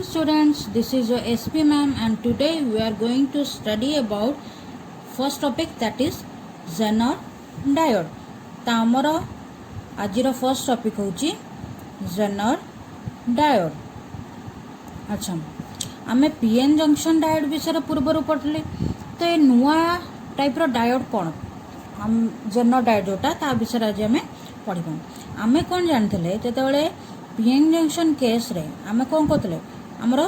morning students, this is your SP ma'am and today we are going to study about first topic that is Zener diode. तो आमर आज first topic होची Zener diode. अच्छा आमे PN junction diode विषय पूर्व पढ़ले तो ये नुआ टाइप रो डायोड कौन हम Zener डायोड जोटा ता विषय आज आमे पढ़िबो. आमे कौन जानथिले जेतेबेले पीएन जंक्शन केस रे आमे कौन करथिले हमरो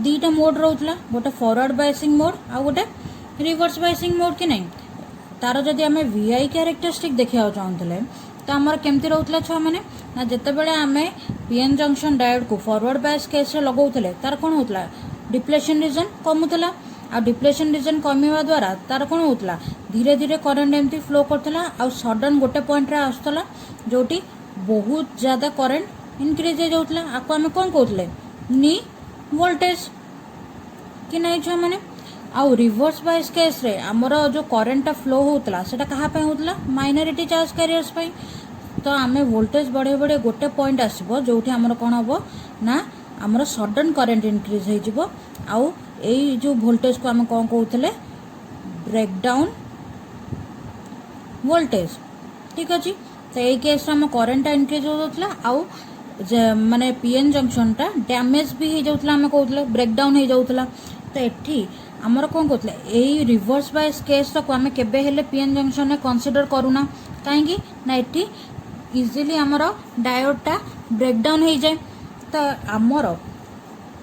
दीटा मोड रहउतला गोटे फॉरवर्ड बायसिंग मोड आ गोटे रिवर्स बायसिंग मोड कि नहीं तार जदि आमे वीआई कैरेक्टरिस्टिक देखिया चाहथिले तो हमर केमती रहउतला छुआ माने ना जेतेबेले आमे पीएन जंक्शन डायोड को फॉरवर्ड बायस केस रे लगाउतले तार कोन होतला डिप्लेशन रीजन कमुतला आ डिप्लेशन रीजन कमिवा द्वारा तार कोन होतला धीरे धीरे करंट एमती फ्लो करतला आ सडन गोटे पॉइंट रे आस्तला जोटी बहुत ज्यादा करंट इनक्रीज हो जाउतला आपको हमें कौन कहते नी वोल्टेज कि नहीं छुआ माने आउ रिवर्स बायस केस रे हमर जो करंट फ्लो होतला सेटा कहा पे होतला माइनॉरिटी चार्ज कैरियर्स पे तो आमे वोल्टेज बढ़े बढ़े गोटे पॉइंट आसीबो जोठी हमर कोन हबो ना हमर सडन करंट इनक्रीज हो जिवो आउ एई जो वोल्टेज को हमें कौन कहते ब्रेकडाउन वोल्टेज. ठीक अछि तो एई केस रे हम करंट इनक्रीज हो जाउतला आउ माने पीएन जंक्शन टा डैमेज भी हो जाउतला हम कहउतले ब्रेकडाउन हो जाउतला तो एठी हमर कोन कहउतले एई रिवर्स बायस केस को हम केबे हेले पीएन जंक्शन ने कंसीडर करूना काहेकि ना एठी इजीली हमर डायोड टा ब्रेकडाउन हो जाए. तो हमर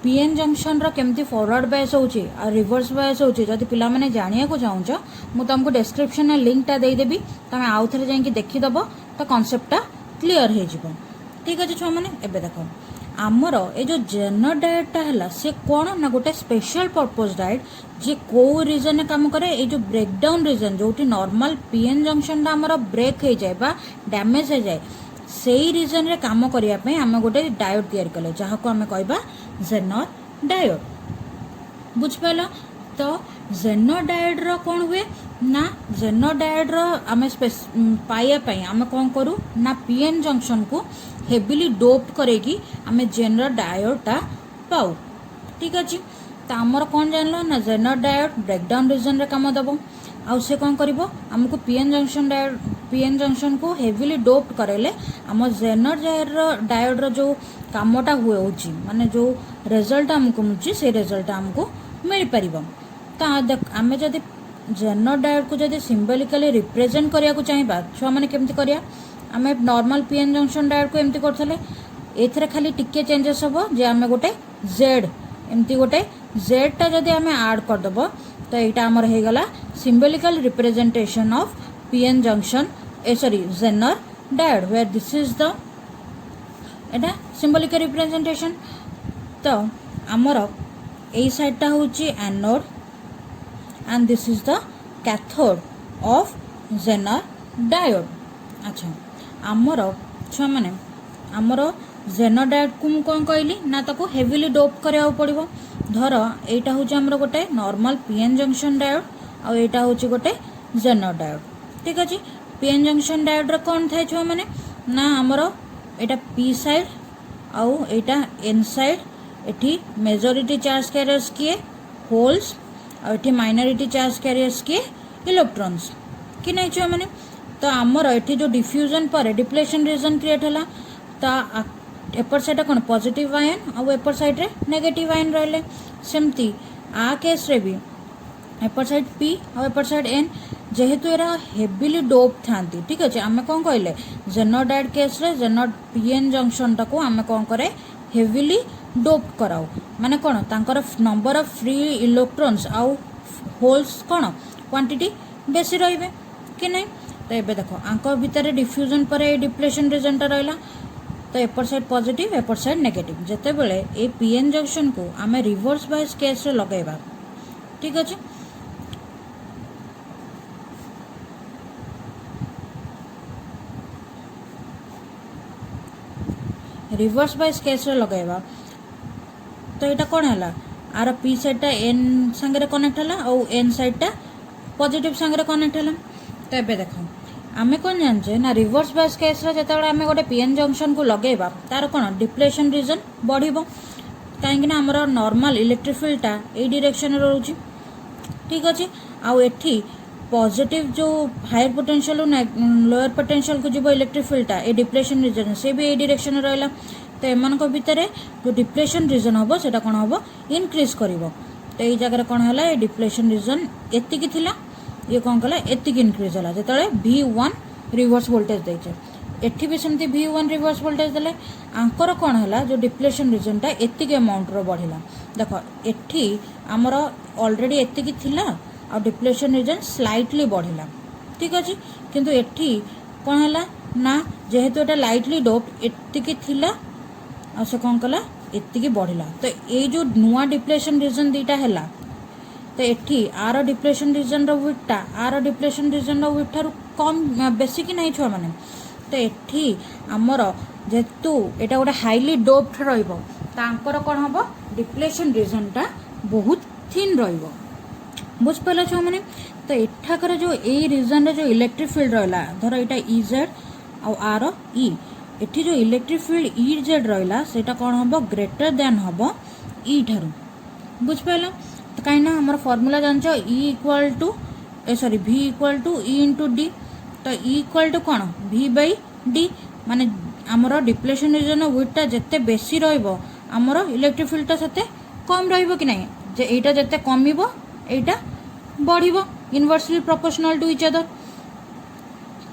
पीएन जंक्शन रो केमती फॉरवर्ड बायस होची आ रिवर्स बायस होची जदि पिला माने जानिया को चाहूछ मु तुमको डिस्क्रिप्शन में लिंक टा दे देबी तमे आउ थरे जाई कि देखि दबो तो कांसेप्ट टा क्लियर हो जिवो. ठीक अच्छे छुआ मैंने एबे देख आमर ये जो जेनर डायोड है सी कौन ना गोटे स्पेशल पर्पज डायोड जे को रीजन में काम करे ये जो ब्रेकडाउन रीजन जो नॉर्मल पीएन जंक्शन आमर ब्रेक हो जाए बा डैमेज हो जाए से रीजन रे काम करिया पे आम गोटे डायोड तैयार कले जहाँ को आम कहबा जेनर डायोड. बुझ पाइल तो जेनर डायोड रो कौन हुए ना जेनर डायोड रो आम पाइया आम कौन करूँ ना पीएन जंक्शन को हेविली डोप्ड करेगी आम जेनर डायोड टा पाऊ. ठीक अच्छे तो आमर कौन जानल ना जेनर डायोड ब्रेकडाउन रीजन रे काम दबो आउ से कौन करिवो हमको पीएन जंक्शन को हेविली डोप्ड करेले आम जेनर डायोड रो जो कामटा हुए होची माने जो रिजल्ट हमको मिलची से रिजल्ट हमको मिल परिबो. तो आमे जदि जेनर डायोड को जदि सिंबॉलिकली रिप्रेजेंट करिया को चाहिबा छुआ माने केमती करिया आमे नॉर्मल पीएन जंक्शन डायोड को एमती करथले एथरे खाली टिके चेंजेस हबो जे आमे गोटे जेड एमती गोटे जेड टा जदि आमे ऐड कर दबो तो एटा हमर हे गला symbolical representation of PN junction zener diode where this is the एटा सिंबॉलिकल रिप्रेजेंटेशन. तो हमर ए साइड टा होची anode and this is the cathode of zener diode. अच्छा आमर छुआ माने आमर जेनर डायोड को मु कौन कहली ना ताको हेविली डोप करिया पड़िबो. धर एटा होची हमर गोटे नॉर्मल पीएन जंक्शन डायोड आ एटा होची गोटे जेनर डायोड. ठीक अछि पीएन जंक्शन डायोड रे कौन थाय छुआ माने ना हमर एटा पी साइड आ एटा एन साइड एठी मेजॉरिटी चार्ज कैरियर्स किए होल्स आ एठी माइनॉरिटी चार्ज कैरियर्स किए इलेक्ट्रॉन्स कि नहीं छुआ माने. तो आमर एठी जो डिफ्यूजन पर डिप्लेशन रीजन क्रिएट हला ता एपर साइड कौन पॉजिटिव आयन आ एपर साइड रे नेगेटिव आयन रहले सेमती आ केस रे भी एपर साइड पी आ एपर साइड एन जेहेतु एरा हेविली डोप थांती. ठीक अच्छे आम कौन कहले जेनर डायोड केस रे जेनर पीएन जंक्शन टाको आम कौन करे हेविली डोप कराओ माने कौन तांकर नंबर ऑफ फ्री इलेक्ट्रॉन्स आउ होल्स कौन क्वांटिटी बेसी रहिबे कि नहीं. तो एबे देखो आंक भितर डिफ्यूजन पर डिप्लेशन रीजन टा रहला तो एपर साइड पॉजिटिव एपर साइड नेगेटिव जेते बेले ए पीएन जंक्शन को आमे रिवर्स बायस केस रे लगाइबा. ठीक अच्छे रिवर्स बायस केस रे लगाइबा तो एटा कोन हला आर पी साइड टा एन संगे कनेक्ट हला और एन साइड टा पॉजिटिव संगे कनेक्ट हला. तो एबे देखो आमे कौन जाने ना रिवर्स बायस केस रे जेतेबेले आमे गोटे पीएन जंक्शन को लगेबा तार कोन डिप्लेशन रीजन बढ़िबो कहीं आमर नॉर्मल इलेक्ट्रिक फील्डटा ए डायरेक्शन रोचे ठीक अच्छे आउ एठी पॉजिटिव जो हायर पोटेंशियल लोअर पोटेंशियल को जीव इलेक्ट्रिक फील्डटा ए डिप्लेशन रीजन से भी ए डायरेक्शन रहा तो एम भितर जो डिप्लेशन रीजन हम से कौन हम इनक्रीज कर तो ये जगह कौन है ये डिप्लेशन रीजन एतिकी थिला ये कौन कला एतिकी इनक्रीज है जो V1 रिवर्स वोल्टेज देचे एठी भी सेमती V1 रिवर्स वोल्टेज देले आंकर कौन है जो डिप्लेशन रीजनटा एतिकी अमाउंट रो बढ़िला देख एठी आमर ऑलरेडी एतिकी थिला आ डिप्लेशन रीजन स्लाइटली बढ़िला ठीक अच्छे किंतु एठी कौन है ना जेहेतु एटा लाइटली डोप एतिकी थिला आ से कौन कला एतिकी बढ़िला तो ये जो नुआ डिप्लेशन रीजन दीटा है तो एठी आर डिप्लेशन रीजन विड्टा आर डिप्लेशन रीजन विड ठार कम बेसी कि नहीं छुआ मैंने तो एठी आमर जेहेतु एटा गोटे हाईली डोप्ड रहिबो तांकर कौन हम डिप्लेशन रीजनटा बहुत थिन रहिबो बुझ पाला छुआ मैंने तो एठाकर जो ए रीजन जो इलेक्ट्रिक फील्ड रहा धर यहाँ इजेड आर ई एठी जो इलेक्ट्रिक फील्ड इजेड रहा सेटा कौन हम ग्रेटर देन हम ई ठारू बुझ पाला तो कहीं आम फर्मूला जान E equal to sorry V equal to E into D तो ई इक्वाल टू कौन V बाई डी माने आमर डिप्लेशन रीजन विड्टा जिते बेसी रमर इलेक्ट्रिक फील्डटा से कम कि नहीं जे एटा जिते कमिबो एटा बढ़िबो inversely proportional to each other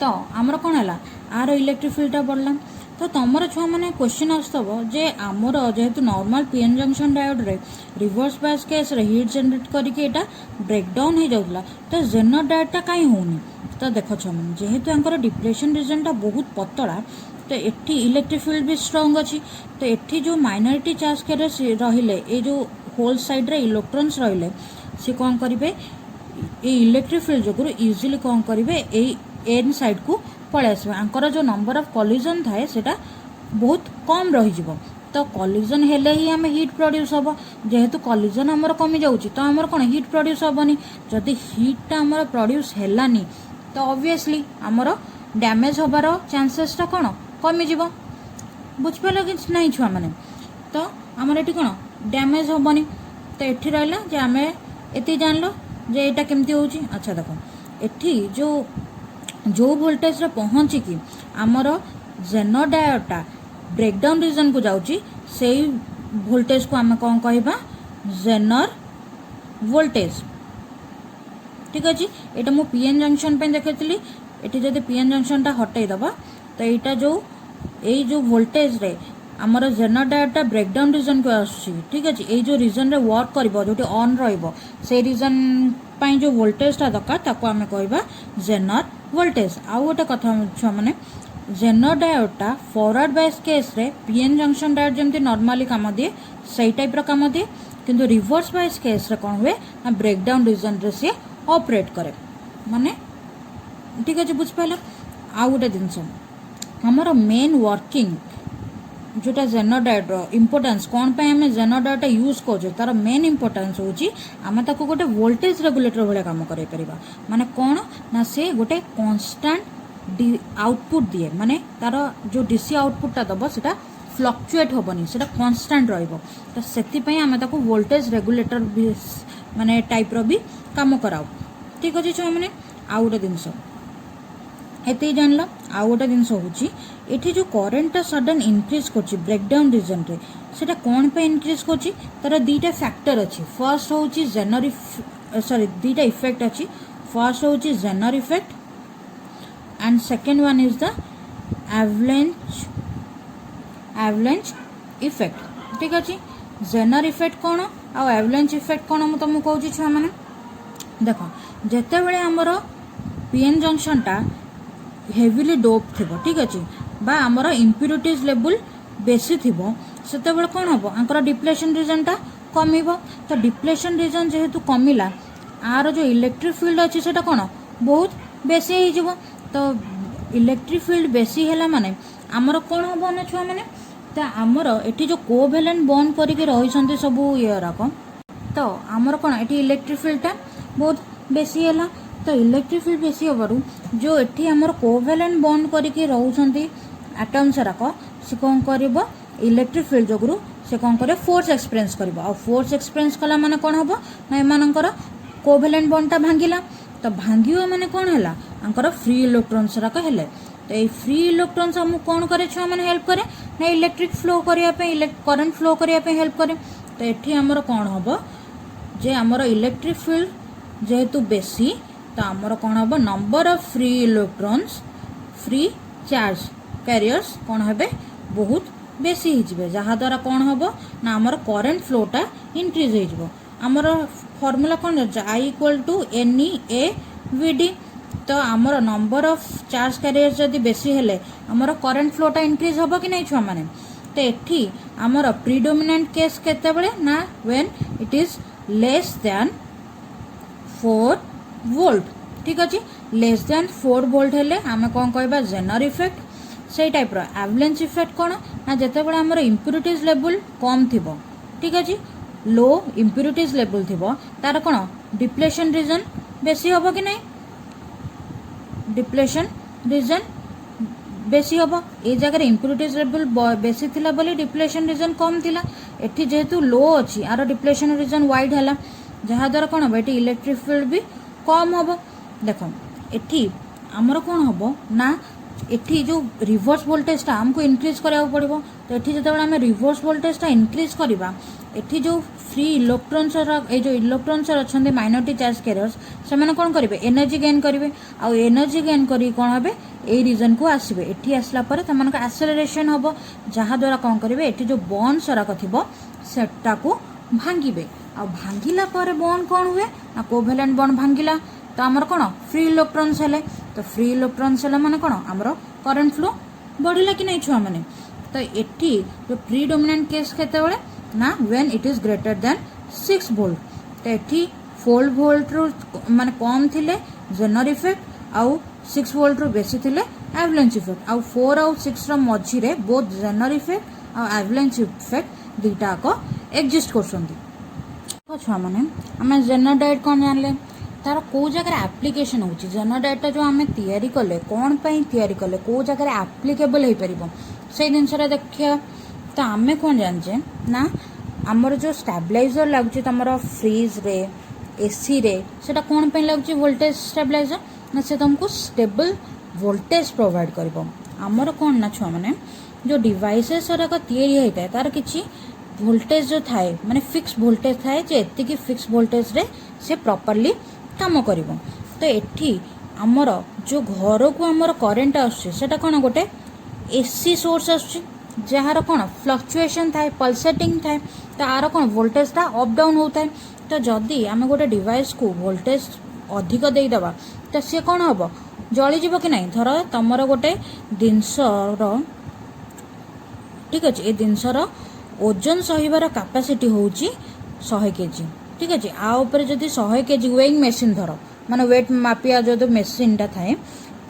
तो आमर कौन है आर इलेक्ट्रिक फील्डटा बढ़ला तो तुमर छुआ मैंने क्वेश्चन आसब जे आमर जेहेतु नॉर्मल पीएन जंक्शन डायोड रे रिवर्स बायस केस रे हीट जनरेट करके एटा ब्रेकडाउन हो जाउला तो जेनर डायोडटा काई होनी तो देख छुआ मैंने जेहेतु आंकर डिप्लेशन रीजनटा बहुत पतला तो एठी इलेक्ट्रिक फील्ड भी स्ट्रांग अच्छी तो एठी जो माइनॉरिटी चार्ज के रहिले ए जो होल साइड रे इलेक्ट्रॉन्स रहिले से कौन करेंगे ये इलेक्ट्रिक फील्ड जो इजिली कौन करेंगे एन साइड को पलि आसबे आंकर जो नंबर ऑफ कॉलिजन थाए सेटा बहुत कम रही तो कॉलिजन हेले ही आम हीट प्रोड्यूस हम जेहेतु कॉलिजन आमर कमी जाऊँगी तो आमर कौन हीट प्रोड्यूस हेनी जदि हीटा आमर प्रोड्यूस हेलानी तो ऑब्वियसली आमर डैमेज हबार चांसेसटा कौन कमिज बुझिपाल कि नहीं छुआ मैंने तो आमर ये कौन डैमेज हेनी तो ये रहा जे आम ये जानल जे यहाँ केमती हो अच्छा देखो एठी जो वोल्टेज रे पहुँचिकी आमर जेनर डायोडटा ब्रेकडाउन रीजन को जाऊँगी से वोल्टेज को आम कौन कहबा जेनर वोल्टेज ठीक अच्छे यहाँ मु पीएन जंक्शन पे देखी ये जब पीएन जंक्शन हटई दबा तो यहाँ जो वोल्टेज रे आमर जेनर डायोडटा ब्रेकडाउन रीजन को आसुची ठीक अच्छे ये जो रीजन रे वर्क करिवो जोटी ऑन रहिबो से रीजन पाई जो वोल्टेजटा दरकार ताको आमे कहबा जेनर वोल्टेज आउ गोटे कथा छुआ मैंने जेनर डायोडटा फॉरवर्ड बायस केस रे पीएन जंक्शन डायोड जमती नॉर्मली काम दिए सही टाइप रो काम दिए किंतु रिवर्स बायस केस रे कौन हुए ना ब्रेकडाउन रीजन रे से ऑपरेट करे माने ठीक अच्छे बुझ पाला आउ गोटे जिनस हमर मेन वर्किंग जोटा जेनर डायोड इम्पोर्टेंस कौन पे आम जेनर डायोडटा यूज कर तार मेन इम्पोर्टेंस होची आम ताको गोटे वोल्टेज रेगुलेटर भाया काम कर माने कौन ना से गोटे कांस्टेंट आउटपुट दिए माने तार जो डीसी आउटपुटटा दब सेटा फ्लक्चुएट होबनी सेटा कांस्टेंट रहइबो तो सेति आम ताको वोल्टेज रेगुलेटर माने टाइप रो भी काम कराओ ठीक अच्छे छुआ मैंने आउ गोटे जिनस एत जान आउ गोटे जिनस हूँ ये जो करेन्टा सडन इनक्रीज कर ब्रेकडाउन रीजन रे सेटा कौन पे इनक्रीज कर तार दीटा फैक्टर अच्छी फर्स्ट हूँ जेनर सॉरी दीटा इफेक्ट अच्छी फर्स्ट हूँ zener effect and second one is the avalanche effect ठीक अच्छे जेनर इफेक्ट कौन आउ एवलेंच इफेक्ट कौन मुझे तुमको कहूँ छुआ मैंने देख जिते बड़े आमर पीएन जंक्शनटा हेविली डोप थिबो ठीक अच्छे बा आमर इम्प्यूरिटीज लेवल बेसी थिबो सेते बेले कौन हम आंकर डिप्लेशन रीजनटा कमिबो तो डिप्लेशन रीजन जेहेतु कमिला आर जो इलेक्ट्रिक फील्ड अच्छी सेटा कौन बहुत बेसी हो जिवो तो इलेक्ट्रिक फील्ड बेसी हैला माने आमर कौन हम ना छुआ मैंने तो आमर एटी जो कोवेलेंट बॉन्ड करके रही सब इराक तो आमर कौन ये इलेक्ट्रिक फील्डटा बहुत बेसी है तो इलेक्ट्रिक फील्ड बेसी हबार जो एटी आमर कोवेलेंट बॉन्ड करके रोचंती एटम्स राक से कौन कर इलेक्ट्रिक फील्ड जो से कौन करे फोर्स एक्सपीरियंस करिवो आ फोर्स एक्सपीरियंस कला माने कोन हबो ना एमानकर कोवेलेंट बॉन्डटा भांगिला तो भांगियो माने कोन हैला आंकर फ्री इलेक्ट्रॉन्स राक हेले तो ये फ्री इलेक्ट्रॉन्स हम कौन करे छुआ मैंने हेल्प करे ना इलेक्ट्रिक फ्लो करने करंट फ्लो करने हेल्प करे तो ये आमर कौन हम जे आमर इलेक्ट्रिक फील्ड जेहेतु बेसी तो आमर कौन हम number of free electrons free charge carriers कौन हे बहुत बेसी हो जहाद्वारा कौन हम ना आमर करंट फ्लोटा इनक्रीज हो आमर फॉर्मूला कौन I equal to N A V D तो आमर नंबर ऑफ चार्ज कैरियर्स जदि बेसी हेले आमर करंट फ्लोटा इनक्रीज हम कि नहीं छुआ मैंने तो ये आमर प्रिडोमिनेंट केस केतेबेले ना when it is less than 4 volt ठीक अच्छे लेस दैन 4 वोल्ट हेले आम कौन कहबा जेनर इफेक्ट से टाइप रो एवलांच इफेक्ट कौन ना जेतेबेले आमर इम्प्युरिटीज लेवल कम थिबो ठीक अच्छे लो इम्प्युरिटीज लेवल थिबो तार कौन डिप्लेशन रीजन बेसी हम कि नहीं डिप्लेशन रीजन बेसी हम ये जगह इम्प्युरिटीज लेवल बेसी थिला बोली डिप्लेशन रीजन कम थिला एठी जेहेतु लो अच्छी आर डिप्लेशन रीजन वाइड है जहाद्वारा कौन हम ये इलेक्ट्रिक फील्ड भी कम हम देख एठी आमर कौन हम ना एठी जो रिवर्स वोल्टेजटा आमको इनक्रीज करा पड़ो तो ये जो आम रिवर्स वोल्टेजटा इनक्रीज करवा एठी जो फ्री इलेक्ट्रॉन्स जो इलेक्ट्रॉन्स अच्छा माइनॉरिटी चार्ज कैरियर्स से मैंने कौन करेंगे एनर्जी गेन करेंगे आउ एनर्जी गेन करी कौन हे यही रीजन को आसबे एठी आसला पर तमनक एक्सेलरेशन हम जहाद्वारा कौन करेंगे एठी जो बॉन्ड सराक थिबो सेटा को भांगिबे आ भांगिला पर बॉन्ड कौन हुए ना कोवेलेंट बॉन्ड भांगिला तो आमर कौन फ्री इलेक्ट्रॉन्स हेले तो फ्री इलेक्ट्रॉन्स हेले माने कौन आमर करंट फ्लो बढ़िला कि नहीं छुआ माने तो एठी जो प्रीडोमिनेंट केस केतेबेले ना when it is greater than 6 volt तो एठी 4 वोल्ट रो माने कम थिले जेनर इफेक्ट आउ 6 वोल्ट रो बेसी थिले एवलांच इफेक्ट आउ 4 आउ 6 रो मझी रे बोथ जेनर इफेक्ट आउ एवलांच इफेक्ट दुईटा को एग्जिस्ट करछंती तो छुआ माने आमे जेनर डायोड कोन जानले तार को जगह एप्लिकेशन होची जेनर डायोड जो आमे तैयारी कले कोन पई तैयारी कले को जगह एप्लीकेबल हे परिबो से जिनसरा देखिया तो आमे कौन जाने ना आमर जो स्टेबलाइजर लगुच तुम फ्रिज रे एसी रे सेटा कौन पे लगुच वोल्टेज स्टेबलाइजर ना से तुमको स्टेबल वोल्टेज प्रोवाइड करिवो आमर कौन ना छुआ माने जो डिवाइसेस सराक तैयारी होता है तार किछि वोल्टेज जो थाए माने फिक्स वोल्टेज थाए जे एति की फिक्स वोल्टेज रे से प्रॉपर्ली काम करिवो तो एठी आमर जो घर को आमर करंट आछे सेटा कौन गोटे एसी सोर्स आछे जार कौन फ्लक्चुएशन थाए पल्सेटिंग थाए तो आर कौन वोल्टेजटा अप डाउन होता है तो जदि आम गोटे डिवाइस को वोल्टेज अधिक देदेबा तो सी कौन हम जलीज कि नहीं धर तुम गोटे जिनसर ठीक अच्छे ये जिनसर ओजन सहिबार कैपेसिटी होची 100 केजी ठीक अच्छे आउपर जदि 100 केजी वेइंग मशीन धर माने वेट मापिया जो मशीनटा थाए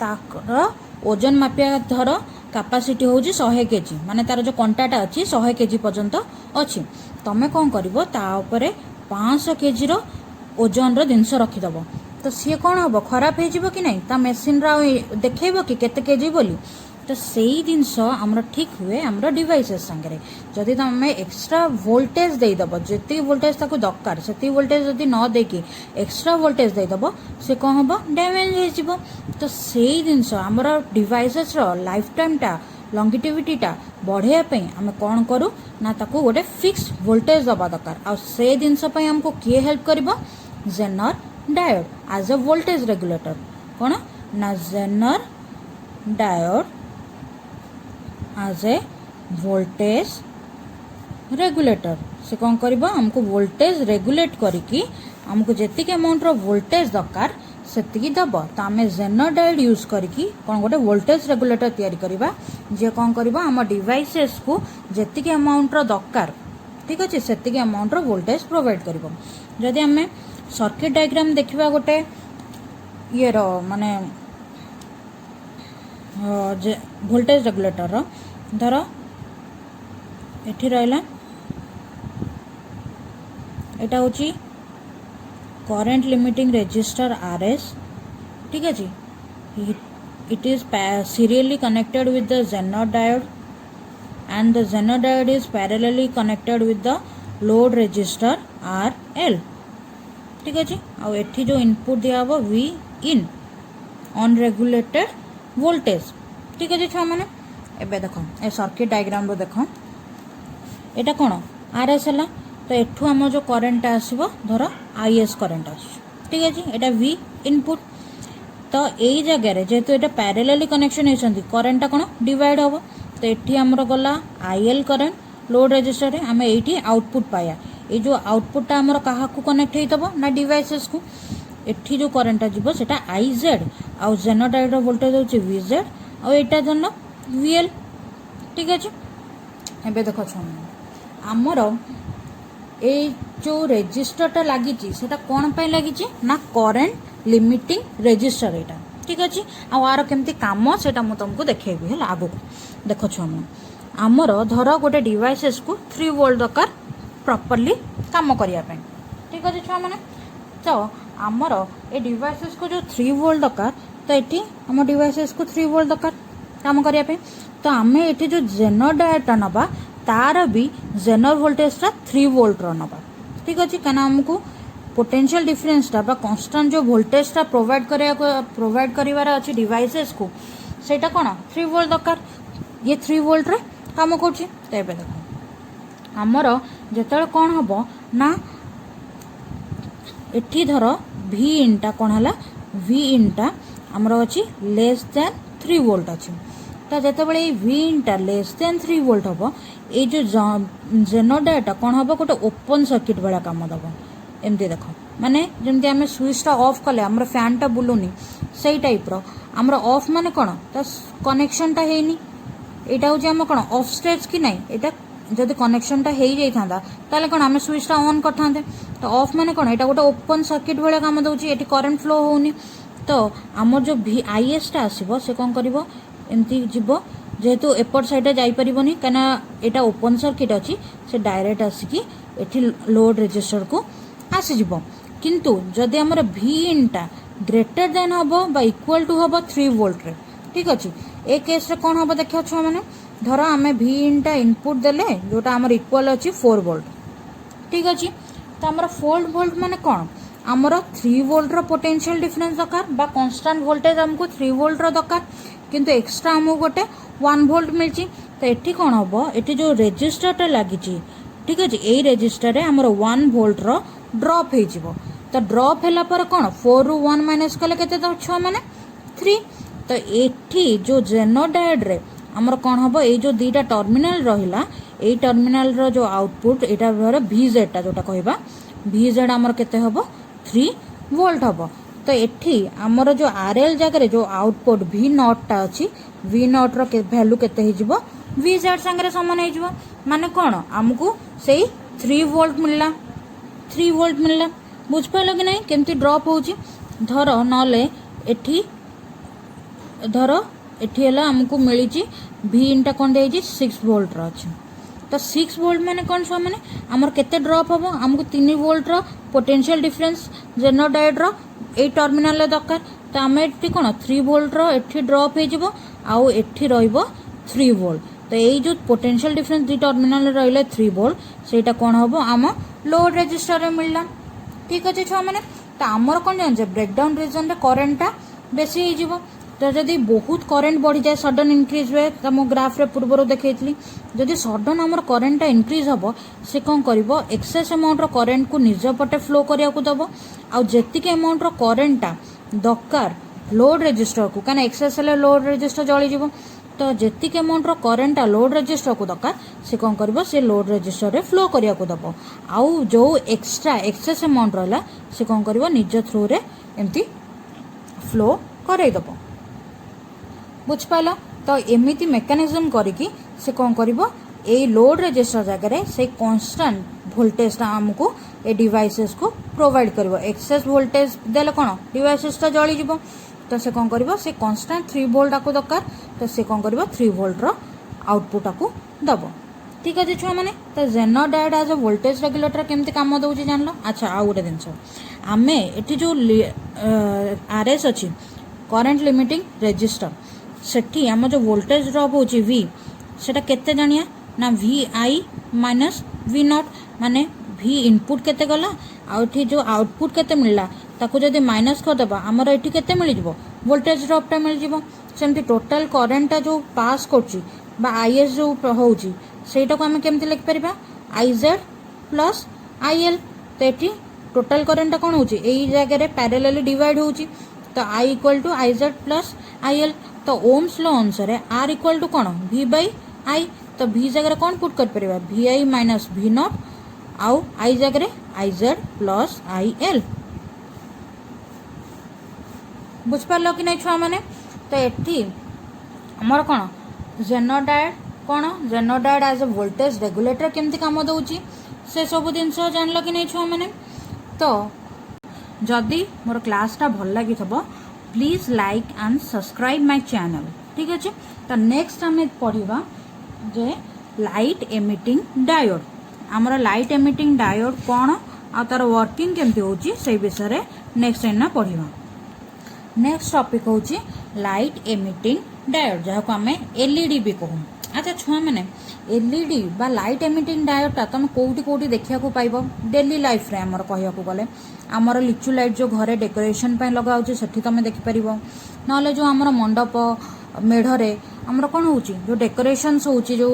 ताकर ओजन मापिया धर कैपेसिटी होची 100 केजी माने तार जो कंटाटा अच्छी 100 केजी पर्यंत अच्छी तमें कौन कर 500 केजी रो ओजन रो जिनस रखीदेव तो सी कौन हम खराब हो कि नहीं ता मेसीन देखेब कि केते केजी बोली तो सही जिनस आमर ठीक हुए आमर डिवाइसेस सांगे जदि तुम एक्स्ट्रा वोल्टेज देदेव जी वोल्टेज ताको दरकार से वोल्टेज जदि न देकी एक्स्ट्रा वोल्टेज देदेव से कौन हम डैमेज हो तो सही जिनस आमर डिवाइसेस लाइफ टाइमटा लंगिटिविटीटा बढ़ाई आम कौन करूँ ना ताको गोटे फिक्स वोल्टेज दबा दरकार आ से जिनस आमको किए हेल्प कर zener diode as a voltage regulator कौन ना zener diode as a voltage regulator से कौन कर आमको वोल्टेज रेगुलेट करिकी आमको जेतिक अमाउंट रो वोल्टेज दरकार सेतिकी दब तो आम जेनर डायोड यूज करिकी कौन गोटे वोल्टेज रेगुलेटर तैयारी करबा जे कौन करबा आम डिवाइसेस को जेतिक अमाउंट रो दरकार ठीक अच्छे सेतिकी अमाउंट रो वोल्टेज प्रोवाइड करबो जदि आम सर्किट डायग्राम देखिबा गोटे ये रो माने वोल्टेज रेगुलेटर रो धर एठी रहला एटा होची करंट लिमिटिंग रेजिस्टर आरएस ठीक है जी it is serially connected with the Zener diode and the Zener diode is parallelly connected with the load resistor RL. ठीक अच्छे आउ एठी जो इनपुट दिया हबो V in अनरेगुलेटेड वोल्टेज। ठीक अच्छे छुआ मैंने एबे देखो ए सर्किट डायग्राम रो देखो एटा कोन RS हला तो एठू हम जो करंट आसीबो धर IS करंट आस। ठीक अच्छे एटा V इनपुट तो यही जगह रे जेहेतु एटा पैरेलली कनेक्शन होइसंती करंट कोन डिवाइड हबो तो एठी हमरो गला IL करंट लोड रेजिस्टर रे हमें एठी आउटपुट पाया ये जो आउटपुट हमरो काहा को कनेक्ट हेतबो ना डिवाइसेस को एठी जो करंट जीवो सेटा IZ आउ जेनर डायोड रो वोल्टेज होची VZ आउ एटा जन VL। ठीक अछि एबे देखो छ हमरो ए जो रेजिस्टरटा लागिची सेटा कोन पय लागिची ना करंट लिमिटिंग रेजिस्टर एटा। ठीक अछि आ आरो केमती काम सेटा मु तुमको देखेबी हला आगो देखो छ हमर धर गोटे डिवाइसेस को 3 वोल्ट दरकार प्रॉपर्ली काम करिया पे। ठीक अछि छ माने तो हमर ए डिवाइसेस को जो 3 वोल्ट दरकार तो एठी हम डिवाइसेस को 3 वोल्ट दरकार काम करिया पे तो हमें एठी जो जेनर डायोड नबा तार भी जेनर वोल्टेज ता 3 वोल्ट रो नबा। ठीक अछि कना हमको पोटेंशियल डिफरेंस ता बा कांस्टेंट जो वोल्टेज ता प्रोवाइड करिवार अछि डिवाइसेस को सेटा कोन 3 वोल्ट दरकार ये 3 वोल्ट रे काम करछि। तो एबे देखो हमर जेतल कोन हबो ना एठी धर V इनटा कोन हला V इनटा हमर अछि लेस देन 3 वोल्ट अछि तो जेते बेले V इनटा लेस देन 3 वोल्ट हबो ए जो जेनर डायोड कोन हबो गोटे ओपन सर्किट वाला काम दबो एमती देखो माने जेमती हमें स्विच टा ऑफ कले हमर फैन टा बुलुनी सेही टाइप रो हमर ऑफ माने कोन त कनेक्शन टा हेनी एटा हो जे हम कोन ऑफ स्टेज की नहीं एटा जदि कनेक्शन टा हेई जाई थांदा ताले कोन हमें स्विच टा ऑन करथांते तो ऑफ माने कोन एटा गोटे ओपन सर्किट वाला काम दउची एटी करंट फ्लो होउनी तो हमर जो IS टा आसीबो से कोन करिवो एमती जिवो जेहेतु एपट साइड जाई परिबोनी कना एटा ओपन सर्किट अछि से डायरेक्ट आसी एठी लोड रेजिस्टर को आसी जिवो किंतु जदि हमर V इनटा ग्रेटर देन हबो बा इक्वल टू हबो 3 वोल्ट रे। ठीक अछि ए केस रे कोन हबो देखियो छ माने धर हमें V इनटा इनपुट देले जोटा हमर इक्वल अछि 4 वोल्ट। ठीक अछि तो हमर 4 वोल्ट माने कोन हमर 3 वोल्ट रो पोटेंशियल डिफरेंस दरकार बा कांस्टेंट वोल्टेज हमको 3 वोल्ट रो दरकार किंतु एक्स्ट्रा हमको गोटे 1 वोल्ट मिलची तो एठी कोन हबो एठी जो रेजिस्टर टा लागिची। ठीक अछि एई रेजिस्टर रे हमर 1 वोल्ट रो ड्रॉप हे जिवो तो ड्रॉप हैला पर कोन 4 रु 1 माइनस कले केते तो 6 माने 3 तो एठी जो जेनर डायोड रे हमर कोन हबो ए जो दीटा टर्मिनल रहिला ए टर्मिनल रो जो आउटपुट एटा भरे VZ टा जोटा कहबा VZ हमर केते हबो 3 वोल्ट हबो तो एठी हमर जो RL जगह रे जो आउटपुट V0 टा अछि V0 रो वैल्यू केते हे जिवो VZ संगे समान हे जिवो माने कोन हमकु सेही 3 वोल्ट मिलला 3 वोल्ट मिलला बुझ पाइलो कि नहीं केमती ड्रॉप होची धर नले एठी धर एठी हला हमकु मिली V इनटा कोन देजी 6 वोल्ट रो अछि तो 6 वोल्ट माने कोन छ माने हमर केते ड्रॉप हबो हमकु 3 वोल्ट रो पोटेंशियल डिफरेंस जेनर डायोड रो ए टर्मिनल ले दरकार तो हमें एठी कोन 3 वोल्ट रो एठी ड्रॉप हे जिवो आउ एठी रहइबो 3 वोल्ट तो ए जो पोटेंशियल डिफरेंस दी टर्मिनल रे रहले 3 वोल्ट सेटा कोन हबो हम लोड रेजिस्टर रे मिलला। ठीक अछि छ माने तो हमर कोन जान ब्रेकडाउन रीजन रे करंटटा बेसी हे जिवो तो जदि बहुत करंट बढ़ी जाए सडन इंक्रीज हुए तो मो ग्राफ रे पूर्व देखैतली जदि सडन हमर करंटटा इंक्रीज हबो से कोन करबो एक्सेस अमाउंट रो करंट को निज पटे फ्लो करिया को दबो आ जेतिके अमाउंट रो करंटटा दरकार लोड रेजिस्टर को काना एक्सेस ले लोड रेजिस्टर जळी जिवो तो जेतिके अमाउंट रो करंटटा लोड रेजिस्टर को दरकार से कोन करबो से लोड रेजिस्टर रे फ्लो करिया को दबो आउ जो एक्स्ट्रा एक्सेस अमाउंट रहला से कोन करबो निज थ्रू रे एम्ति फ्लो करै दबो बुझ पाइलो तो एमिति मेकानिज्म करिकी से कोन करबो ए लोड रेजिस्टर जगह से कांस्टेंट वोल्टेज ता हमको ए डिवाइसेस को प्रोवाइड करबो एक्सेस वोल्टेज देले कोन डिवाइसेस ता जळी जिवो तो से कोन करबो से कांस्टेंट 3 वोल्ट को दरकार तो से कोन करबो 3 वोल्ट रो आउटपुट को दबो। ठीक अछि छुआ माने तो zener diode as a voltage regulator केमती काम दउची जानलो। अच्छा आ गोटे दिनस आमे एठी जो RS अछि करंट लिमिटिंग रेजिस्टर सेठी हम जो वोल्टेज ड्रॉप होची V सेटा केते जानिया ना vi माइनस v नॉट माने v इनपुट केते गला आ एठी जो आउटपुट केते मिलला ताको जदि माइनस कर देबा हमर एठी केते मिल जिवो वोल्टेज ड्रॉप टा मिल जिवो सेमती टोटल करंट टा जो पास करची बा is जो होउची सेटा को हम केमते लिख परिबा iz प्लस il तो एठी टोटल करंट टा कोन होउची एई जगह रे पैरेलली डिवाइड होउची तो I equal to iz plus il तो ओम्स लॉ अनुसार R इक्वल टू कोन v बाय I तो v जगह कौन पुट कर परिबा vi माइनस v नॉट आउ I जगह iz प्लस il बुझ पारलो कि नहीं छुआ माने तो एठी हमर कोन जेनोडाइड कोन जेनोडाइड एज अ वोल्टेज रेगुलेटर केमती काम दउची से सब दिन जानलो कि नहीं छुआ माने तो जदि मोर क्लास टा भल लगी थबो please like and subscribe my channel ठीक अछि तो नेक्स्ट हमें पढ़िबा जे लाइट एमिटिंग डायोड हमर लाइट एमिटिंग डायोड कोन आ तार वर्किंग केमती होची से विषय रे नेक्स्ट एना पढ़िबा नेक्स्ट टॉपिक होची लाइट एमिटिंग डायोड जहा को हमें एलईडी भी कहू अच्छा छुआ माने एलईडी बा लाइट एमिटिंग डायोड ता तुम कोउटी कोउटी देखिया को पाइबो डेली लाइफ रे हमर कहिया को गले हमर लिचु लाइट जो घरे डेकोरेशन पे लगा होची सेठी तुम देखि परिबो नले जो हमर मंडप मेढरे हमर कोन होची जो डेकोरेशंस होची जो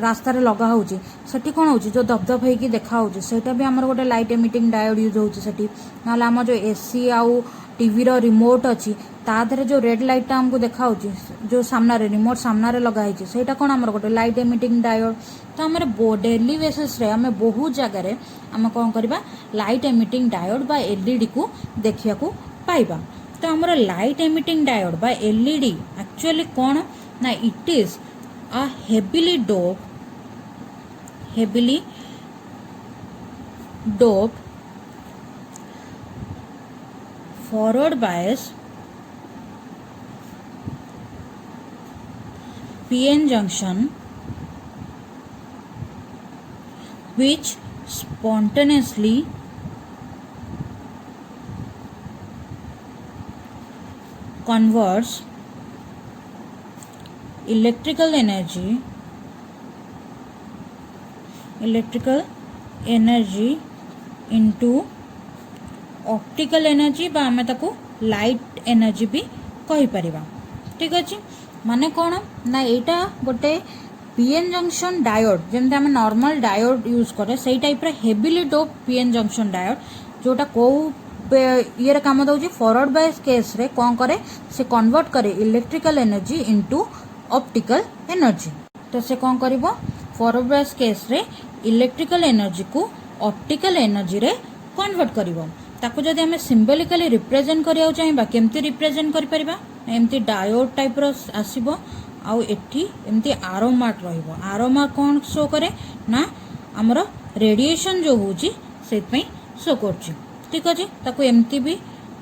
रास्ता रे लगा होची सेठी कोन होची जो दबदब हे की देखा होची सेटा भी हमर गोटे लाइट एमिटिंग डायोड यूज होची सेठी नले हम जो एसी आउ टीवी रो रिमोट अच्छी ता देहरे जो रेड लाइट टा हमको देखा होची जो सामना रे रिमोट सामना रे लगा होची सेटा कोन हमर गोटे लाइट एमिटिंग डायोड तो हमर डेली बेसिस रे हमें बहुत जगह रे हम कोन करबा लाइट एमिटिंग डायोड बा एलईडी को देखिया को पाइबा तो हमर लाइट एमिटिंग डायोड बा एलईडी एक्चुअली कोन ना it is a heavily doped forward bias PN junction which spontaneously converts electrical energy into optical energy बा हमें ताको लाइट एनर्जी भी कहि परिबा ठीक अछि माने कोन ना एटा गोटे पीएन जंक्शन डायोड जेमते हम नॉर्मल डायोड यूज करे सेही टाइप रे heavily dope PN junction diode जोटा को ये रे काम दउची फॉरवर्ड बायस केस रे कोन करे से कन्वर्ट करे electrical energy into optical energy तो से कोन करबो फॉरवर्ड बायस केस रे इलेक्ट्रिकल एनर्जी को ऑप्टिकल एनर्जी रे कन्वर्ट करिवो ताको जदि हमें सिंबलिकली रिप्रेजेंट करिया चाहिबा केमती रिप्रेजेंट करि परिबा एमती डायोड टाइप रो आसीबो आउ एठी एमती आरो मार्क रहिबो आरो मार्क कोन शो करे ना हमरो रेडिएशन जो होची सेत पई शो करची ठीक अछि ताको एमती भी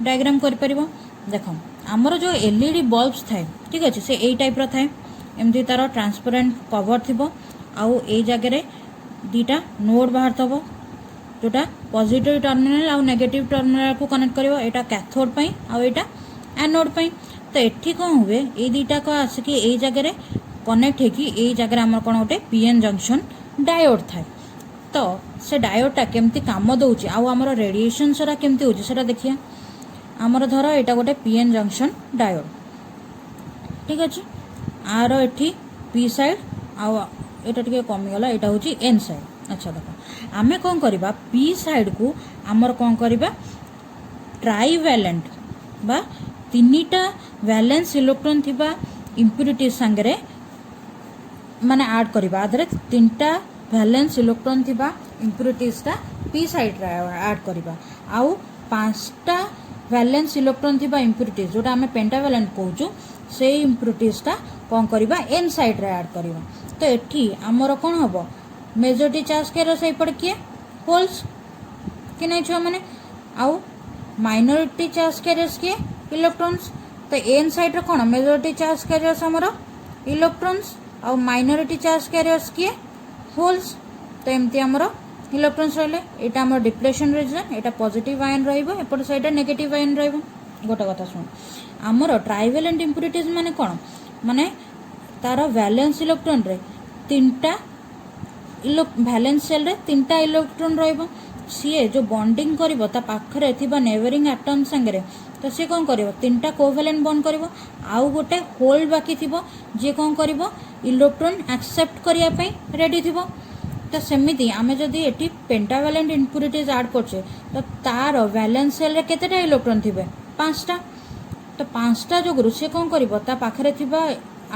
डायग्राम करि परिबो देखो हमरो जो एलईडी बल्ब्स थाए ठीक अछि से एई टाइप रो थाए एमती तारो ट्रांसपेरेंट कवर थिबो आउ एई जगह रे दीटा नोड बाहर थबो जोटा पॉजिटिव टर्मिनल आउ नेगेटिव टर्मिनल को कनेक्ट करिवो एटा कैथोड पई आउ एटा एनोड पई तो एठी कोन हुए ए दीटा को आसिकी ए जगह रे कनेक्ट हे कि ए जगह रे हमर कोन ओटे पीएन जंक्शन डायोड थाए तो से डायोड टा केमती काम दउची आउ हमर रेडिएशन सरा केमती होची सेटा देखिया हमर धरो एटा गोटे पीएन जंक्शन डायोड ठीक अछि आरो एठी पी साइड आउ एटा टिके कमी गला एटा होची एन साइड अच्छा देखो आमे कौन करिबा पी साइड को आमर कौन करिबा ट्राइवैलेंट बा तीनिटा वैलेंस इलेक्ट्रॉन थिबा इम्प्यूरिटी संगरे माने ऐड करिबा आदरे तीनटा वैलेंस इलेक्ट्रॉन थिबा इम्प्यूरिटीज ता पी साइड रे ऐड करिबा आउ पांचटा वैलेंस इलेक्ट्रॉन थिबा इम्प्यूरिटीज जोटा हमें पेंटावैलेंट कहूचु से इम्प्यूरिटीज ता कौन करिबा एन साइड रे ऐड करिबा तो एठी हमर कोन हबो मेजॉरिटी चार्ज के सही पड़ किए होल्स कि नहीं छुआ माने आउ माइनॉरिटी चार्ज कैरियर्स किए इलेक्ट्रॉन्स तो एन साइड रे कोन मेजॉरिटी चार्ज कैरियर्स हमरो इलेक्ट्रॉन्स आउ माइनॉरिटी चार्ज कैरियर्स किए होल्स तो एमती हमरो इलेक्ट्रॉन्स रहले एटा हमर डिप्लेशन रीजन एटा पॉजिटिव आयन रहइबो एपट साइड नेगेटिव आयन रहइबो गोटा कथा सुन हमरो ट्राइवैलेंट इम्प्यूरिटीज माने कोन माने तार वैलेंस इलेक्ट्रॉन रे तीनटा वैलेंस सेल रे तीनटा इलेक्ट्रॉन रहिबो सीए जो बॉन्डिंग करिवो ता पाखरे थिबा नेबरिंग एटम संगे तो सी कौन करिवो तीनटा कोवैलेंट बॉन्ड करिवो आउ गोटे होल बाकी थिबो जे कौन करिवो इलेक्ट्रॉन एक्सेप्ट करिया पई रेडी थिबो तो सेमिति आमे जदि एटी पेंटावैलेंट इम्प्युरिटीज ऐड करछे तो तार वैलेंस सेल रे केतेटा इलेक्ट्रॉन थिबे पांचटा तो पांचटा जो गुरु से कौन करिवो ता पाखरे थिबा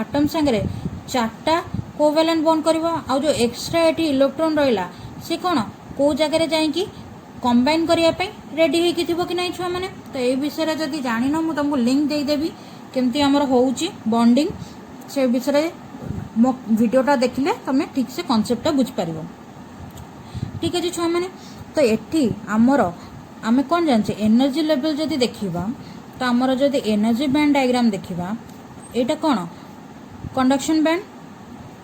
एटम संगे चारटा कोवैलेंट बॉन्ड करिवो आ जो एक्स्ट्रा एटी इलेक्ट्रॉन रहिला से कौन को जगह रे जाई कि कंबाइन करिया पई रेडी हे कि थिबो कि नै छुआ माने तो ए विषय रे जदि जानि न मु तुमको लिंक दे देबी केमती हमर होउची बॉन्डिंग से विषय रे मो वीडियोटा देखिले तमे ठीक से कांसेप्टटा बुझ पारिबो ठीक अछि छुआ माने तो एठी हमर आमे कोन जानछे एनर्जी लेवल जदि देखिबा तो हमर जदि एनर्जी बैंड डायग्राम देखिबा एटा कोन कंडक्शन बैंड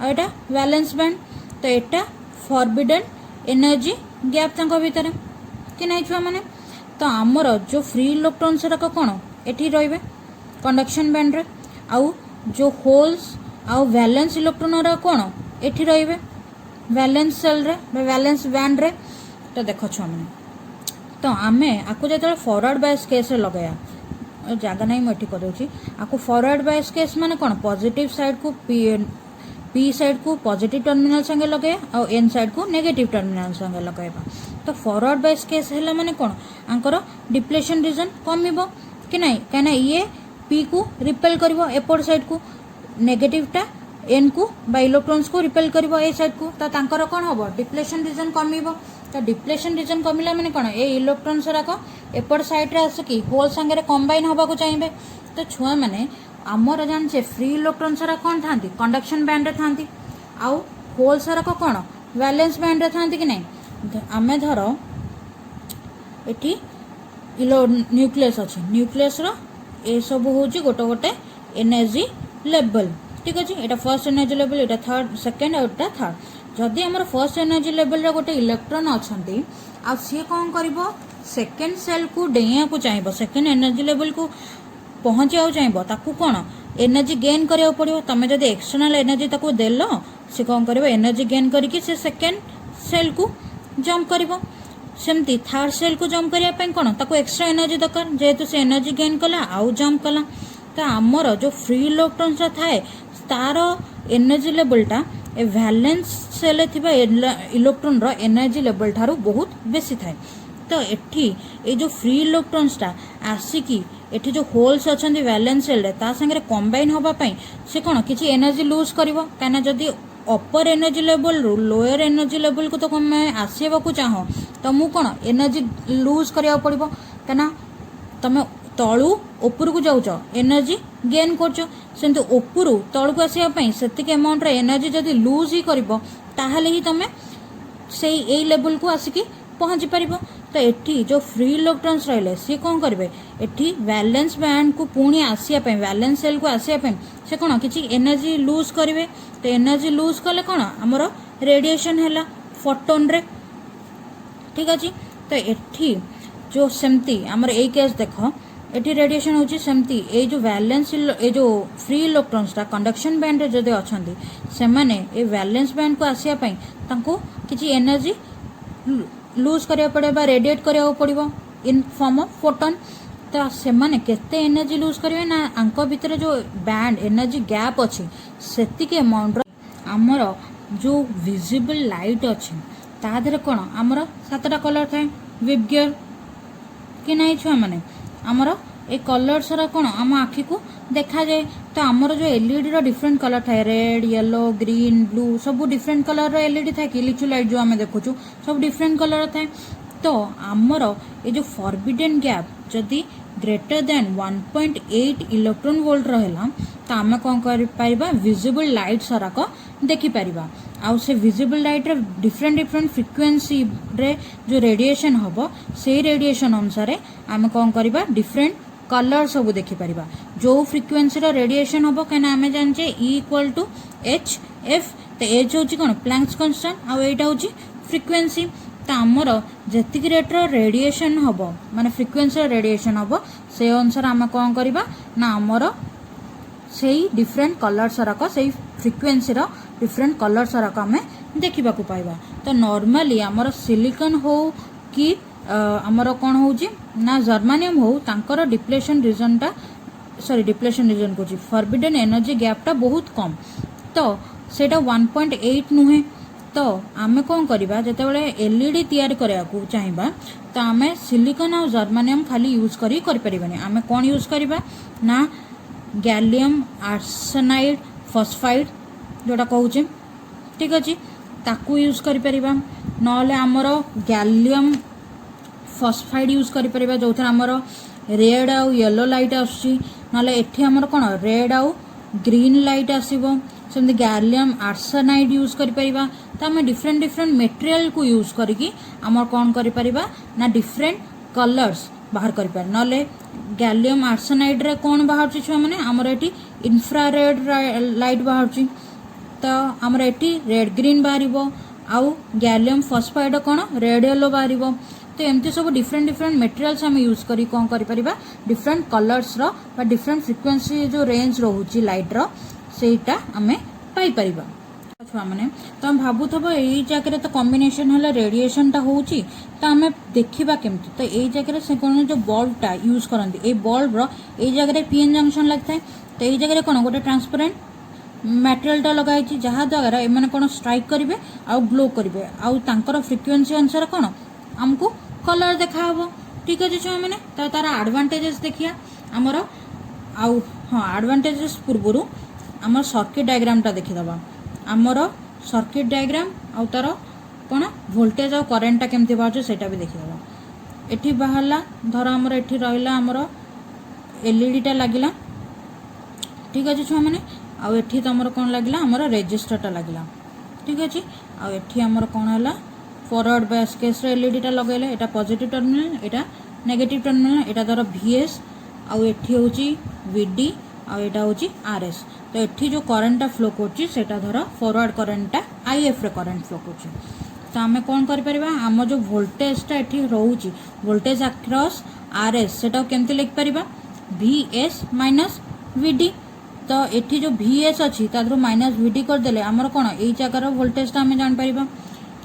आ एटा वैलेंस बैंड तो एटा फॉरबिडन एनर्जी गैप तंक भीतर कि नै छुआ माने तो हमर जो फ्री इलेक्ट्रॉन्स रक कोन एठी रहिबे कंडक्शन बैंड रे आउ जो होल्स आउ वैलेंस इलेक्ट्रॉन रा कोन एठी रहिबे वैलेंस सेल रे वैलेंस बैंड रे तो देखो छुआ माने तो आमे आको जतले फॉरवर्ड बायस केस रे लगाया जगह नहीं मैं कर दूची आपको फॉरवर्ड बायस केस माने कोन पॉजिटिव साइड को पी साइड को पॉजिटिव टर्मिनल संगे लगे और एन साइड को नेगेटिव टर्मिनल संगे लगाइबा तो फॉरवर्ड बायस केस हैला माने कोन आंकर डिप्लेशन रीजन कमिबो कि नै काना ये पी को रिपेल करबो एपोर्ट साइड को नेगेटिव टा एन को बा इलेक्ट्रॉन्स को रिपेल करबो ए साइड को तो तांकर कोन होबो डिप्लेशन रीजन कमिबो तो डिप्लेशन रीजन कमिला माने कोन ए इलेक्ट्रॉन्स राको एपोर्ट साइड रे आसे कि होल संगे रे कंबाइन होबा को चाहिबे तो छुआ माने आमर जानछे फ्री इलेक्ट्रॉन्स रा कोन थांती कंडक्शन बैंड रे थांती आउ होल्स रा कोन वैलेंस बैंड रे थांती कि नै आमे धरो एठी न्यूक्लियस अछि न्यूक्लियस रो ए सब होची गोटे गोटे एनर्जी लेवल ठीक अछि एटा फर्स्ट एनर्जी लेवल एटा थर्ड सेकंड और एटा थर्ड जदि हमर फर्स्ट एनर्जी लेवल रे गोटे इलेक्ट्रॉन अछंती आ सी कोन करबो सेकंड सेल को डेया को चाहिबो सेकंड एनर्जी लेवल को पहुंचाओ चाहिए ताकू कौन एनर्जी गेन करिया पड़िबो तमे जदि एक्सटर्नल एनर्जी ताकू देलो से कौन करिवो एनर्जी गेन करिकि से सेकंड सेल को जंप करिवो सेमती थर्ड सेल को जंप करिया पई कोन ताकू एक्स्ट्रा एनर्जी दरकार जेहेतु से एनर्जी गेन कला आउ जंप कला तो आमर जो फ्री इलेक्ट्रॉन्स थाए तार एनर्जी लेवलटा ए वैलेंस सेल थिबा इलेक्ट्रॉन रो एनर्जी लेवल थारु बहुत बेसी थाए तो एठी ए जो फ्री इलेक्ट्रॉन्स ता आसिकी एठी जो होल्स अछंती वैलेंस सेल रे ता संगे कंबाइन होबा पई से कोन किछि एनर्जी लूज करिवो काना जदी अपर एनर्जी लेवल रु लोअर एनर्जी लेवल को तो कम आसीबा को चाहो तो मु कोन एनर्जी लूज करिया पड़िबो काना तमे तळु ऊपर को जाउछ एनर्जी गेन करछो सेंतु ऊपर तळ को आसीबा पई सेतिक अमाउंट रे एनर्जी जदी लूज ही करिवो ताहाले ही तमे सेई ए लेवल को आसिकी पहुंची पारिबो तो एठी जो फ्री इलेक्ट्रॉन्स रहले सी कोन करबे एठी वैलेंस बैंड को पुणी आसिया पे वैलेंस सेल को आसिया पे से कोन किछि एनर्जी लूज करबे तो एनर्जी लूज कले कोन हमरो रेडिएशन हैला फोटोन रे ठीक अछि तो एठी जो सेमती हमर ए केस देखो एठी रेडिएशन होची सेमती ए जो वैलेंस ए जो फ्री इलेक्ट्रॉन्स ता कंडक्शन बैंड रे जदे अछंती से माने ए वैलेंस बैंड को आसिया पे तांको किछि एनर्जी लूज करिया पड़े बा रेडिएट करिया पड़िबो इन फॉर्म ऑफ फोटोन तो से माने केते एनर्जी लूज करिवे ना आंक भीतर जो बैंड एनर्जी गैप अछि सेति के अमाउंट हमर जो विजिबल लाइट अछि ता देर कोन हमर सातटा कलर थाए विबगियर कि नै छुआ माने हमर ए कलर्स रा कोन हम आखी को देखा जाए तो हमर जो एलईडी रो डिफरेंट कलर थाए रेड येलो ग्रीन ब्लू सब डिफरेंट कलर रो एलईडी थाए कि लिचु लाइट जो हमें देखुछु सब डिफरेंट कलर थाए तो हमर ए जो फॉरबिडन गैप जदी ग्रेटर देन 1.8 इलेक्ट्रॉन वोल्ट रहला तो आम कौन कर पारिबा विजिबल लाइट सराक देखि पारिबा आउ से विजिबल लाइट रे डिफरेंट डिफरेंट फ्रिक्वेंसी रे जो रेडिएशन हबो से रेडिएशन अनुसार आम कौन करिबा डिफरेंट कलर सब देखि पारिबा जो फ्रिक्वेंसी रो रेडिएशन हबो कना आमे जानचे E = hf तो h होची कोन प्लैंक्स कांस्टेंट आ एटा होची फ्रिक्वेंसी तो आमर जेतिक रेट रो रेडिएशन हबो माने फ्रिक्वेंसी रो रेडिएशन हबो से अनुसार आम कौन करिबा ना आमर सेही डिफरेंट कलर सराक सेही फ्रिक्वेंसी रो डिफरेंट कलर साराक आम देखा पाइबा। तो नॉर्मली आमर सिलिकॉन हो कि आमर कौन हो ना जर्मानियम हो तांकर डिप्लेशन रीजन को फॉरबिडन एनर्जी गैपटा बहुत कम। तो सेटा 1.8 नुहे। तो आमे कौन करबा जेतेबेले एलईडी तैयारी करिया को चाहिबा तो आमे सिलिकॉन और जर्मानियम खाली यूज करी परिबानी। आमे कौन यूज करबा ना गैलियम आर्सेनाइड फॉस्फाइड जोटा कहूचे ठीक अच्छे ताकू यूज करिपरिबा नले आमर गैलियम फॉस्फाइड यूज करिपरिबा जो आमर रेड आउ येलो लाइट आसुची नले एठी आमर कोन रेड आउ ग्रीन लाइट आसीबो सेमती गैलियम आर्सेनाइड यूज करिपरिबा। तो आम डिफरेंट डिफरेंट मटेरियल को यूज करिकी आमर कौन करिपरिबा ना डिफरेंट कलर्स बाहर करिपार नले गैलियम आर्सेनाइड रे कौन बाहर छुआ माने आमर एटी इंफ्रारेड लाइट बाहर तो आमर एटी रेड ग्रीन बाहरिबो आउ गैलियम फॉस्फाइड कौन रेड येलो बाहरिबो। तो एमती सब डिफरेंट डिफरेंट मटेरियल्स आम यूज करी कौन करिपरिबा डिफरेंट कलर्स रो बा डिफरेंट फ्रिक्वेंसी जो रेंज रोची लाइट रो सेटा आमे पाई परिबा छुआ माने। तो हम भाबुथबो एई जगह तो कॉम्बिनेशन हला रेडिएशन टा होउची तो आमे देखिबा केमती। तो एई जगह से कोन जो बल्ब टा यूज करंती ए बल्ब रो एई जगह पीएन जंक्शन लगता है। तो एई जगह कोन गोटे ट्रांसपेरेंट मटेरियल टा लगाई जहाँ द्वारा एमाने कोन स्ट्राइक करिवे आ ग्लो करिवे आ तांकर फ्रिक्वेंसी अनुसार कोन हमको कलर देखा हबो ठीक अछि छुआ माने। तो तार एडवांटेजेस देखिया हमर आउ हाँ एडवांटेजेस पूर्वरु आमर सर्किट डायग्राम टा देखिदबा आमर सर्किट डायग्राम आउ तार कोन वोल्टेज और करंट टा केमती बाजो सेटा भी देखिदबा। एठी बाहरला धर आमर एठी रहिला आमर एलईडी टा लागिला ठीक अछि छुआ माने आउ एठी तमर कोन लागिला आमर रेजिस्टर टा लागिला ठीक अछि आउ एठी आमर कोन हला फॉरवर्ड बायस केस रे एलईडी टा लगैले एटा पॉजिटिव टर्मिनल एटा नेगेटिव टर्मिनल एटा धर VS आउ एठी होची VD आउ एटा होची RS। तो एठी जो करंट टा फ्लो करची सेटा धर फॉरवर्ड करंट टा IF रे करंट फ्लो करची। तो आमे कोन करि परिबा आम जो वोल्टेज टा एठी रहउची वोल्टेज अक्रॉस RS सेटा केमते लिख परिबा VS माइनस VD। तो एठी जो VS अछि तादरो माइनस VD कर देले हमर कोन एई जगह वोल्टेज टा हमें जान परिबा।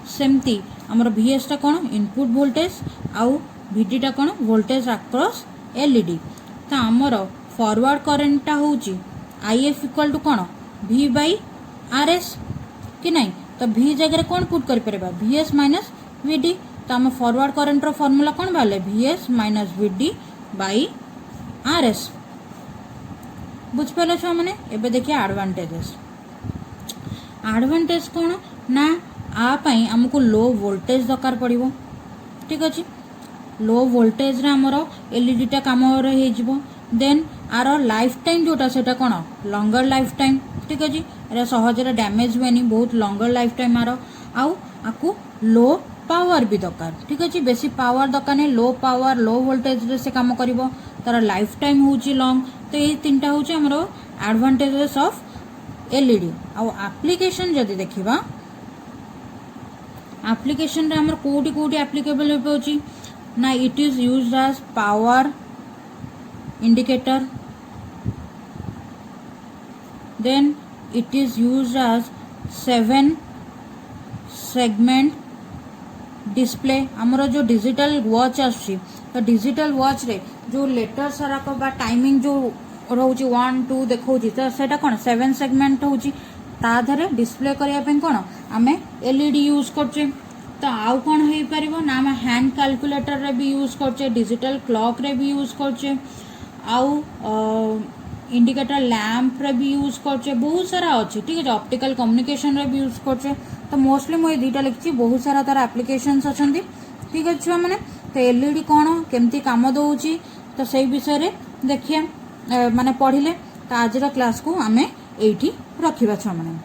सेमती हमर VS टा कोन इनपुट वोल्टेज आउ VD टा कोन वोल्टेज अक्रॉस एलईडी। तो हमर फॉरवर्ड करंट टा होची IF इक्वल टू कोन V बाई RS कि नहीं। तो V जगह कौन पुट कर परिबा VS माइनस VD। तो हम फॉरवर्ड करंट रो फार्मूला कौन बाले VS minus VD by RS बुझ पाले छुआ माने। एबे देखिए एडवांटेजेस एडवांटेज कौन ना आ पई हमको लो वोल्टेज दरकार पड़िबो ठीक अछि। लो वोल्टेज रे हमरो एलईडी टा काम रे हे जिवो देन आर लाइफ टाइम जोटा सेटा कोन लॉन्गर लाइफ टाइम ठीक अछि। एरा सहज रे डैमेज हुएनी बहुत लॉन्गर लाइफ टाइम आरो आउ आकु लो पावर भी दरकार ठीक अछि। बेसी पावर दरकार नै लो पावर लो वोल्टेज रे से काम करिवो तार लाइफ टाइम होची लॉन्ग। तो ये तीनटा होची हमरो एडवांटेजेस ऑफ एलईडी। आउ एप्लीकेशन जदी देखिबा एप्लीकेशन रे हमर कोडी कोडी एप्लीकेबल होची ना it is used as power indicator then it is used as 7 segment display। हमरो जो डिजिटल वॉच आछि तो डिजिटल वॉच रे जो लेटर सारा को बा टाइमिंग जो रहउची 1 2 देखौची तो सेटा कोन 7 सेगमेंट होची ता धरे डिस्प्ले करिया पे कोन आमे एलईडी यूज करछे। तो आउ कोन हेई परिबो ना हम हैंड कैलकुलेटर रे भी यूज करछे डिजिटल क्लॉक रे भी यूज करछे आउ इंडिकेटर लैंप रे भी यूज करछे बहुत सारा अछि ठीक है। ऑप्टिकल कम्युनिकेशन रे भी यूज करछे। तो मोस्टली मोय दीटा लिखछि बहुत सारा तार एप्लीकेशंस अछंती ठीक है छुआ माने। तो एलईडी कोन केमती काम दउची तो सेई विषय रे देखिया माने पढिले। तो आज रो क्लास को आमे एठी रखिबा छुआ माने।